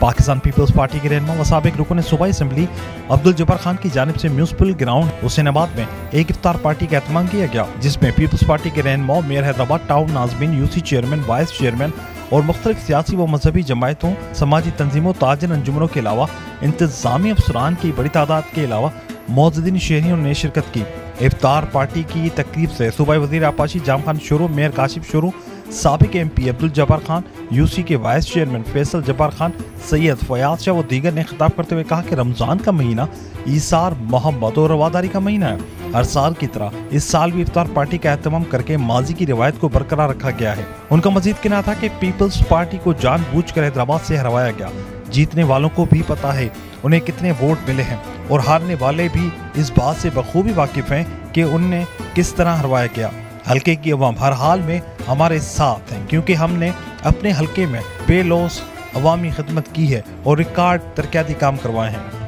Pakistan peoples Party के रहनुमा व साबिक रुकन सूबाई असम्बली अब्दुल जब्बार खान की जानिब से म्यूनसिपल ग्राउंड हुसैनाबाद में एक इफ्तार पार्टी का एहतमाम किया गया, जिसमें पीपल्स पार्टी के रहनुमा, mayor Hyderabad town Nazmeen, UC chairman, vice chairman और मुख्तलिफ सियासी व मजहबी जमायतों, समाजी तंजीमों, ताजिर अंजुमनों के अलावा इंतजामी अफसरान की बड़ी तादाद के अलावा मौजूदीन शहरियों ने शिरकत की। इफ्तार पार्टी की तकरीब से सूबाई वज़ीर आपाशी जाम खान शुरू, मेयर काशिफ शुरू, साबिक MP अब्दुल जब्बार खान, यूसी के वाइस चेयरमैन फैसल जब्बार खान, सैयद फयाज शाह व दीगर ने खिताब करते हुए कहा कि रमज़ान का महीना ईसार, मोहब्बत और रवादारी का महीना है। हर साल की तरह इस साल भी इफ्तार पार्टी का एहतमाम करके माजी की रिवायत को बरकरार रखा गया है। उनका मजीद कहना था कि पीपल्स पार्टी को जानबूझकर हैदराबाद से हरवाया गया। जीतने वालों को भी पता है उन्हें कितने वोट मिले हैं और हारने वाले भी इस बात से बखूबी वाकिफ हैं कि उन्हें किस तरह हरवाया गया। हल्के की अवाम हर हाल में हमारे साथ हैं, क्योंकि हमने अपने हल्के में बेलौस अवामी खिदमत की है और रिकॉर्ड तरक्याती काम करवाए हैं।